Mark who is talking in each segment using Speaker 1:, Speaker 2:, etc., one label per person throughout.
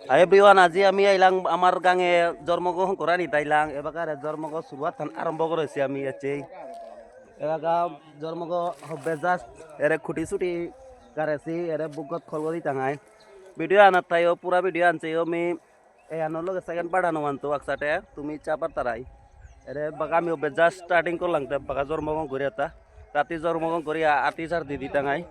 Speaker 1: Hai everyone, আজি আমি আইলাম আমার গাঙে জন্মগ্রহণ করা নি তাইলাম এবার জন্মগ্রহণ শুরুয়াত আরম্ভ করেছি আমি এতেই এবার জন্মগ্রহণ হবে জাস্ট এরে খুঁটি ছুটি গাড়েছি এরে বুকত খলগদি টাঙাই ভিডিও আনার তাইও পুরা ভিডিও আনছে আমি এই আনোর লগে সেকেন্ড পার্ট আনো আনতো একসাথে তুমি চাপার তারাই এরে বাগা আমি হবে জাস্ট স্টার্টিং করলাম বাগা জন্মগ্রহণ করে এটা রাতে জন্মগ্রহণ করি আতি চার দিদি টাঙাই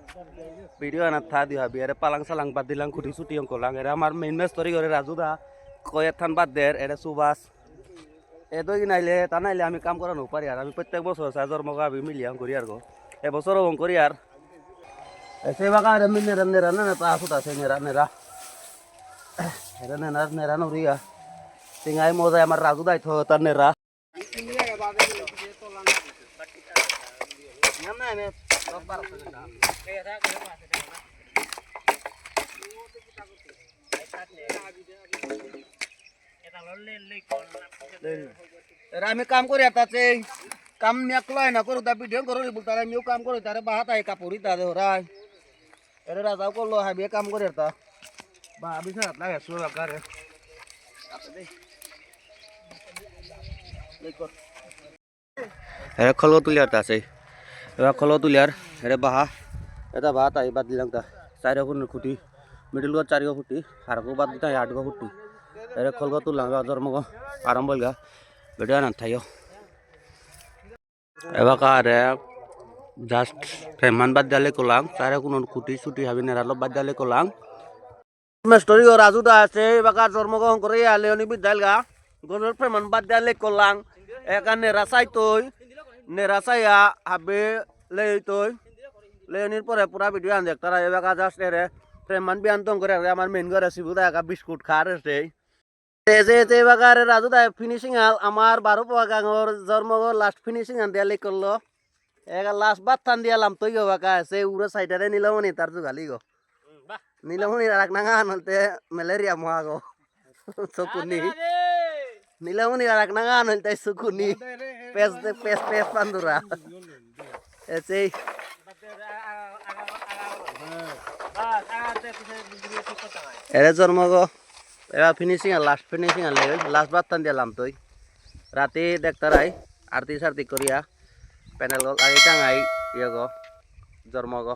Speaker 1: ভিডিও আনার থা দি ভাবি এরে পালাং সালাং বাদ দিলাম খুঁটি ছুটি অঙ্কলাং এরা আমার মেইন মেস্তরি করে রাজুদা কয়েক থান বাদ দের এটা সুবাস এদই নাইলে তা নাইলে আমি কাম করা পারি আর আমি প্রত্যেক বছর সাজর মগা আমি মিলিয়াম করি আর এবছর অঙ্ক করি আর এসে বাকা আর আমি নেরা নেরা না তা আসুত আছে নেরা নেরা এরা নেরা নেরা নরিয়া সিঙ্গাই মজা আমার রাজুদাই থো তার নেরা আমি কাম করি তাতে কাম নিয়াকলাই না করো তা ভিডিও করো বলতে আমিও কাম করি তারে বাহাত আই কাপড়ি তারে হরাই এরে রাজাও করলো হাবিয়ে কাম করে তা বা আমি সারাত লাগে সুর আকারে এরে খলগো তুলিয়ার তা আছে এবার খলগো তুলিয়ার এরে বাহা এটা বাহাত আই বাদ দিলাম তা চারিগো খুঁটি মিডিল গো চারিগো খুঁটি হারগো বাদ দিতা 8গো খুঁটি এরে খলগো তুললাম জন্মগ আরম্ভ হইগা ভিডিও না থাইও এবার জাস্ট ফেমান বাদ দিলে কলাং তারে কোনো খুঁটি ছুটি হাবি নেরালো বাদ দিলে কলাং মেস্টরি ও রাজুদা আছে এবার জন্মগ্রহণ করে লেওনি বিদ্যাল গা গরুর ফেমান বাদ দিলে কলাং একা নেরাসাই তৈ নেরাসাইয়া হাবে লেই তৈ লেওনির পরে পুরা ভিডিও আন দেখ তারা এবার জাস্ট এরে ফেমান বিয়ান্তং করে আমার মেন ঘরে শিবুদা একা বিস্কুট খার আছে রাজু তাই ফিনিশিং আল আমার 12 পোয়া গাঙর জন্মগর লাস্ট ফিনিশিং আন দিয়া করলো এগা লাস্ট বাত থান দিয়ালাম তুই গো বাকা সে উড়ো সাইডারে নিলামনি তার জুগালি গো নিলামনি রাখ নাঙা আনতে ম্যালেরিয়া মহা গো চকুনি নিলামনি রাখ নাঙা আনতে চকুনি পেস পেস পেস পান্দুরা এসে এরে জন্মগ এবার ফিনিশিং আর লাস্ট ফিনিশিং আর লেগে লাস্ট বাদ টান দিলাম তুই রাতে দেখতারাই আরতি সারতি করিয়া প্যানেল আগে টাঙাই ইয়ে গো জন্ম গো